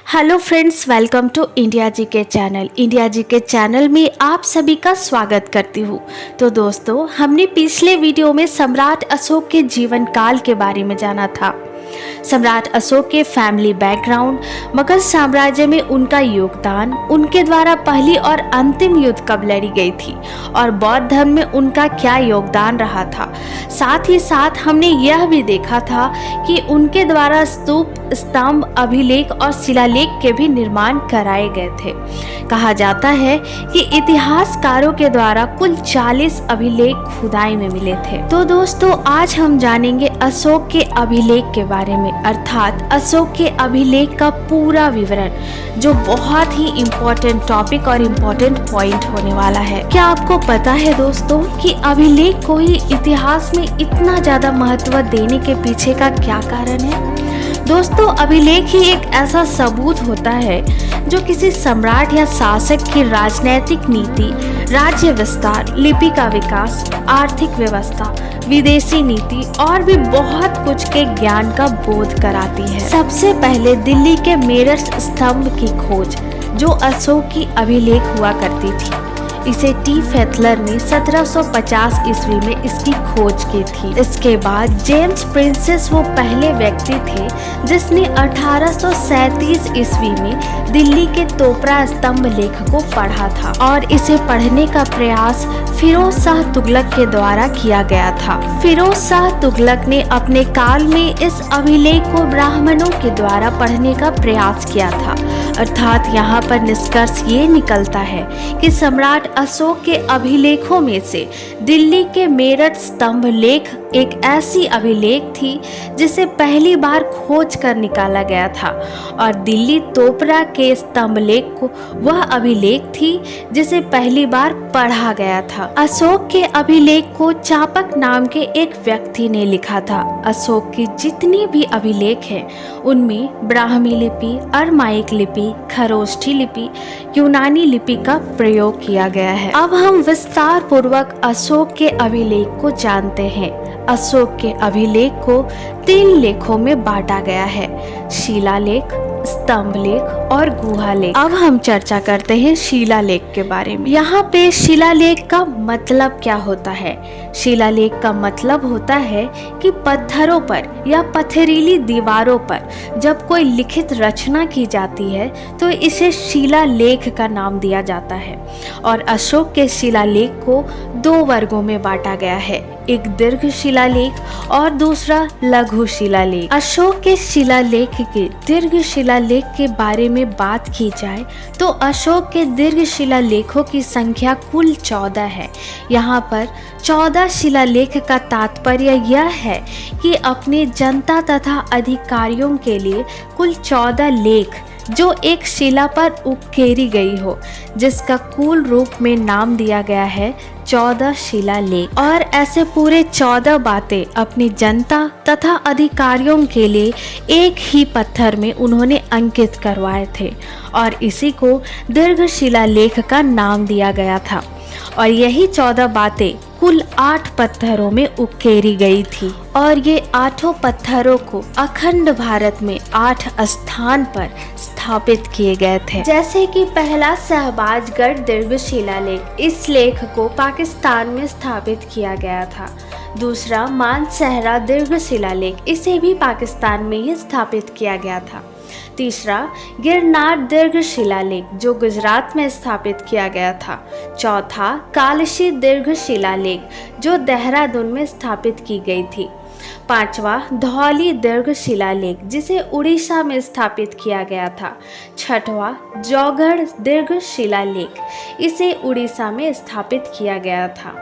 Hello friends, welcome to India G K चैनल। India G K channel में आप सभी का स्वागत करती हूँ। तो दोस्तों, हमने पिछले वीडियो में सम्राट अशोक के जीवन काल के बारे में जाना था। सम्राट अशोक के फैमिली बैकग्राउंड, मगध साम्राज्य में उनका योगदान, उनके द्वारा पहली और अंतिम युद्ध कब लड़ी गई थी और बौद्ध धर्म में उनका क्या योगदान रहा था। साथ ही साथ हमने यह भी देखा था कि उनके द्वारा स्तूप, स्तंभ, अभिलेख और शिलालेख के भी निर्माण कराए गए थे। कहा जाता है कि इतिहासकारों के द्वारा कुल 40 अभिलेख खुदाई में मिले थे। तो दोस्तों, आज हम जानेंगे अशोक के अभिलेख के बारे में, अर्थात अशोक के अभिलेख का पूरा विवरण, जो बहुत ही इम्पोर्टेंट टॉपिक और इम्पोर्टेंट पॉइंट होने वाला है। क्या आपको पता है दोस्तों कि अभिलेख को ही इतिहास में इतना ज्यादा महत्व देने के पीछे का क्या कारण है? दोस्तों, अभिलेख ही एक ऐसा सबूत होता है जो किसी सम्राट या शासक की राजनैतिक नीति, राज्य विस्तार, लिपि का विकास, आर्थिक व्यवस्था, विदेशी नीति और भी बहुत कुछ के ज्ञान का बोध कराती है। सबसे पहले दिल्ली के मेरठ स्तंभ की खोज, जो अशोक की अभिलेख हुआ करती थी, इसे टी फेथलर ने 1750 ईस्वी में इसकी खोज की थी। इसके बाद जेम्स प्रिंसेस वो पहले व्यक्ति थे जिसने 1837 ईस्वी में दिल्ली के तोपरा स्तंभ लेख को पढ़ा था और इसे पढ़ने का प्रयास फिरोज शाह तुगलक के द्वारा किया गया था। फिरोज शाह तुगलक ने अपने काल में इस अभिलेख को ब्राह्मणों के द्वारा पढ़ने का प्रयास किया था। अर्थात यहाँ पर निष्कर्ष ये निकलता है कि सम्राट अशोक के अभिलेखों में से दिल्ली के मेरठ स्तंभ लेख एक ऐसी अभिलेख थी जिसे पहली बार खोज कर निकाला गया था, और दिल्ली तोपरा के स्तंभ लेख को वह अभिलेख थी जिसे पहली बार पढ़ा गया था। अशोक के अभिलेख को चापक नाम के एक व्यक्ति ने लिखा था। अशोक की जितनी भी अभिलेख हैं उनमें ब्राह्मी लिपि, अरमाइक लिपि, खरोष्ठी लिपि, यूनानी लिपि का प्रयोग किया गया है। अब हम विस्तार पूर्वक अशोक के अभिलेख को जानते हैं। अशोक के अभिलेख को 3 लेखों में बांटा गया है: शिलालेख, स्तंभ लेख और गुहा लेख। अब हम चर्चा करते हैं शिलालेख के बारे में। यहाँ पे शिलालेख का मतलब क्या होता है? शिलालेख का मतलब होता है कि पत्थरों पर या पथरीली दीवारों पर जब कोई लिखित रचना की जाती है तो इसे शिलालेख का नाम दिया जाता है। और अशोक के शिलालेख को 2 वर्गों में बांटा गया है, एक दीर्घ शिलालेख और दूसरा लघु शिलालेख। अशोक के शिलालेख के दीर्घ शिलालेख के बारे में बात की जाए तो अशोक के दीर्घ शिलालेखों की संख्या कुल 14 है। यहाँ पर 14 शिलालेख का तात्पर्य यह है कि अपने जनता तथा अधिकारियों के लिए कुल 14 लेख जो एक शिला पर उकेरी गई हो, जिसका कुल रूप में नाम दिया गया है 14 शिलालेख। और ऐसे पूरे 14 बातें अपनी जनता तथा अधिकारियों के लिए एक ही पत्थर में उन्होंने अंकित करवाए थे और इसी को दीर्घ शिलालेख का नाम दिया गया था। और यही 14 बातें कुल 8 पत्थरों में उकेरी गई थी और ये 8 पत्थरों को अखंड भारत में 8 स्थान पर स्थापित किए गए थे। जैसे कि पहला शहबाजगढ़ दीर्घ शिलालेख, इस लेख को पाकिस्तान में स्थापित किया गया था। दूसरा मानसहरा दीर्घ शिलालेख, इसे भी पाकिस्तान में ही स्थापित किया गया था। तीसरा गिरनार दीर्घ शिलालेख, जो गुजरात में स्थापित किया गया था। चौथा कालशी दीर्घ शिलालेख, जो देहरादून में स्थापित की गई थी। 5वां धौली दीर्घ शिलालेख, जिसे उड़ीसा में स्थापित किया गया था। 6वां जौगढ़ दीर्घ शिलालेख, इसे उड़ीसा में स्थापित किया गया था।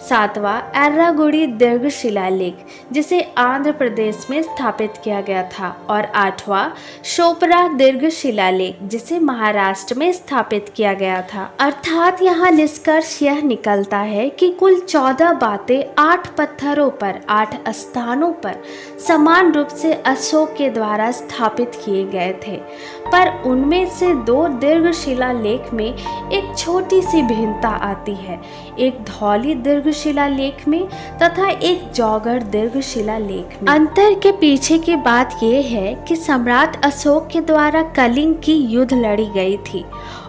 7वां एर्रागुड़ी दीर्घ शिलालेख, जिसे आंध्र प्रदेश में स्थापित किया गया था। और 8वां शोपरा दीर्घ शिलालेख, जिसे महाराष्ट्र में स्थापित किया गया था। अर्थात यहाँ निष्कर्ष यह निकलता है कि कुल 14 बातें 8 पत्थरों पर 8 स्थानों पर समान रूप से अशोक के द्वारा स्थापित किए गए थे, पर उनमें से 2 दीर्घ शिलालेख में एक छोटी सी भिन्नता आती है। एक धौली दीर्घ शिलालेख में तथा एक जौगढ़ दीर्घ शिलालेख में। अंतर के पीछे की बात यह है कि सम्राट अशोक के द्वारा कलिंग की युद्ध लड़ी गई थी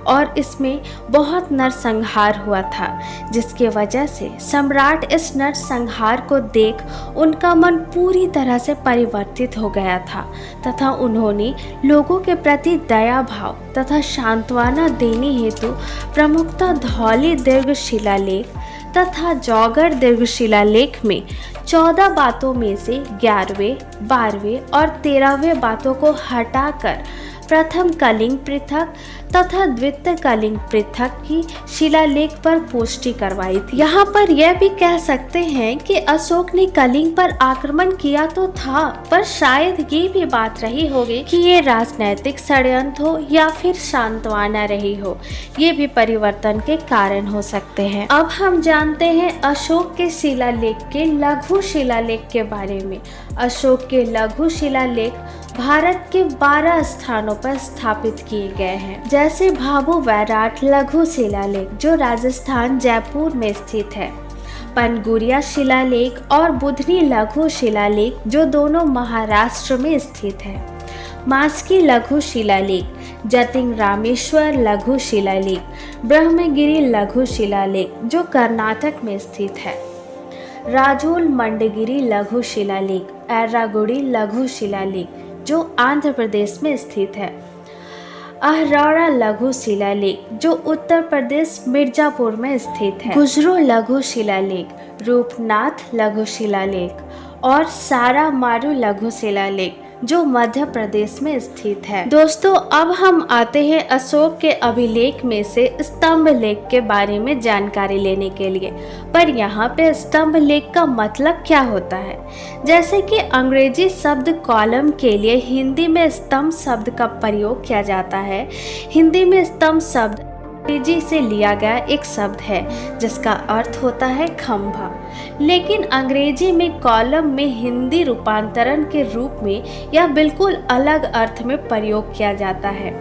और इसमें बहुत नरसंहार हुआ था, जिसके वजह से सम्राट इस नरसंहार को देख उनका मन पूरी तरह से परिवर्तित हो गया था तथा उन्होंने लोगों के प्रति दया भाव तथा सांत्वना देने हेतु प्रमुखतः धौली दीर्घ शिलालेख तथा जौगढ़ दीर्घ शिलालेख में 14 बातों में से 11वें, 12वें और 13वें बातों को हटाकर प्रथम कलिंग पृथक तथा द्वितीय कलिंग पृथक की शिलालेख पर पुष्टि करवाई थी। यहाँ पर यह भी कह सकते हैं कि अशोक ने कलिंग पर आक्रमण किया तो था, पर शायद ये भी बात रही होगी कि ये राजनैतिक षड्यंत्र हो या फिर सांत्वना रही हो, ये भी परिवर्तन के कारण हो सकते हैं। अब हम जानते हैं अशोक के शिलालेख के लघु शिलालेख के बारे में। अशोक के लघु शिलालेख भारत के 12 स्थानों पर स्थापित किए गए हैं, जैसे भाभू बैराट लघु शिलालेख जो राजस्थान जयपुर में स्थित है, पनगुरिया शिलालेख और बुधनी लघु शिलालेख जो दोनों महाराष्ट्र में स्थित है, मास्की लघु शिलालेख, जतिंग रामेश्वर लघु शिलालेख, ब्रह्मगिरी लघु शिलालेख जो कर्नाटक में स्थित है, राजोल मंडगिरी लघु शिलालेख, एर्रागुड़ी लघु शिलालेख जो आंध्र प्रदेश में स्थित है, अहरौरा लघु शिलालेख जो उत्तर प्रदेश मिर्जापुर में स्थित है, गुजरू लघु शिलालेख, रूपनाथ लघु शिलालेख और सारामारू लघु शिलालेख जो मध्य प्रदेश में स्थित है। दोस्तों, अब हम आते हैं अशोक के अभिलेख में से स्तंभ लेख के बारे में जानकारी लेने के लिए। पर यहाँ पे स्तंभ लेख का मतलब क्या होता है? जैसे कि अंग्रेजी शब्द कॉलम के लिए हिंदी में स्तंभ शब्द का प्रयोग किया जाता है। हिंदी में स्तंभ शब्द अंग्रेजी से लिया गया एक शब्द है जिसका अर्थ होता है खंभा, लेकिन अंग्रेजी में कॉलम में हिंदी रूपांतरण के रूप में यह बिल्कुल अलग अर्थ में प्रयोग किया जाता है।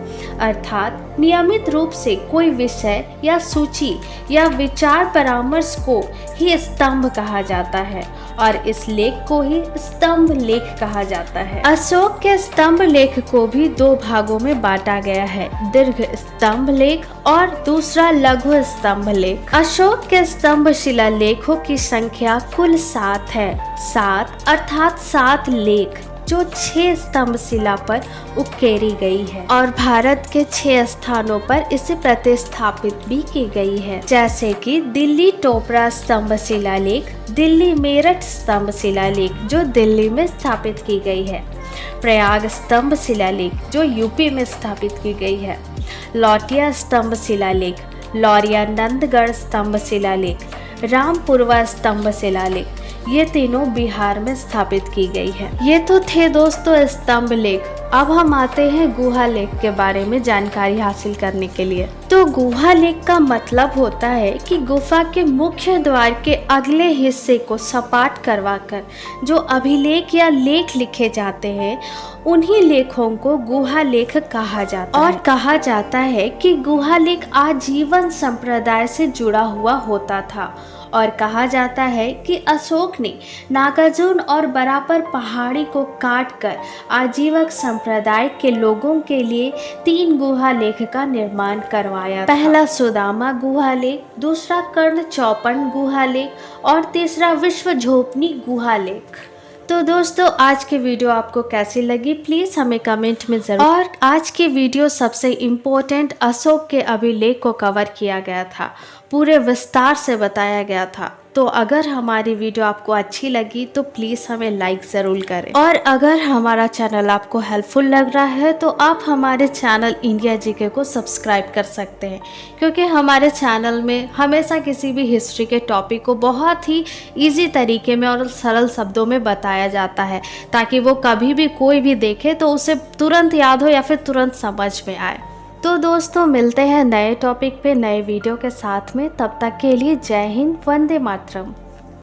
अर्थात नियमित रूप से कोई विषय या सूची या विचार परामर्श को ही स्तंभ कहा जाता है और इस लेख को ही स्तंभ लेख कहा जाता है। अशोक के स्तंभ लेख को भी 2 भागों में बांटा गया है, दीर्घ स्तंभ लेख और दूसरा लघु स्तंभ लेख। अशोक के स्तंभ शिलालेखों की संख्या कुल 7 है। 7 अर्थात 7 लेख जो 6 स्तंभ शिला पर उकेरी गई है और भारत के 6 स्थानों पर इसे प्रतिस्थापित भी की गई है, जैसे कि दिल्ली टोपरा स्तंभ शिलालेख, दिल्ली मेरठ स्तंभ शिलालेख जो दिल्ली में स्थापित की गई है, प्रयाग स्तंभ शिलालेख जो यूपी में स्थापित की गई है, लौटिया स्तंभ शिलालेख, लौरिया नंदगढ़ स्तंभ शिलालेख, रामपुरवा स्तंभ शिलालेख, ये तीनों बिहार में स्थापित की गई है। ये तो थे दोस्तों स्तंभ लेख। अब हम आते हैं गुहा लेख के बारे में जानकारी हासिल करने के लिए। तो गुहा लेख का मतलब होता है कि गुफा के मुख्य द्वार के अगले हिस्से को सपाट करवाकर जो अभिलेख या लेख लिखे जाते हैं उन्हीं लेखों को गुहा लेख कहा जाता है। और कहा जाता है कि गुहा लेख आजीवन संप्रदाय से जुड़ा हुआ होता था और कहा जाता है कि अशोक ने नागार्जुन और बराबर पहाड़ी को काटकर आजीवक संप्रदाय के लोगों के लिए 3 गुहा लेख का निर्माण करवाया। पहला सुदामा गुहा लेख, दूसरा कर्ण चौपन गुहा लेख और तीसरा विश्व झोपनी गुहा लेख। तो दोस्तों, आज की वीडियो आपको कैसी लगी प्लीज़ हमें कमेंट में ज़रूर। और आज की वीडियो सबसे इम्पोर्टेंट अशोक के अभिलेख को कवर किया गया था, पूरे विस्तार से बताया गया था। तो अगर हमारी वीडियो आपको अच्छी लगी तो प्लीज़ हमें लाइक ज़रूर करें। और अगर हमारा चैनल आपको हेल्पफुल लग रहा है तो आप हमारे चैनल इंडिया जीके को सब्सक्राइब कर सकते हैं, क्योंकि हमारे चैनल में हमेशा किसी भी हिस्ट्री के टॉपिक को बहुत ही ईजी तरीके में और सरल शब्दों में बताया जाता है, ताकि वो कभी भी कोई भी देखे तो उसे तुरंत याद हो या फिर तुरंत समझ में आए। तो दोस्तों, मिलते हैं नए टॉपिक पे नए वीडियो के साथ में। तब तक के लिए जय हिंद, वंदे मातरम।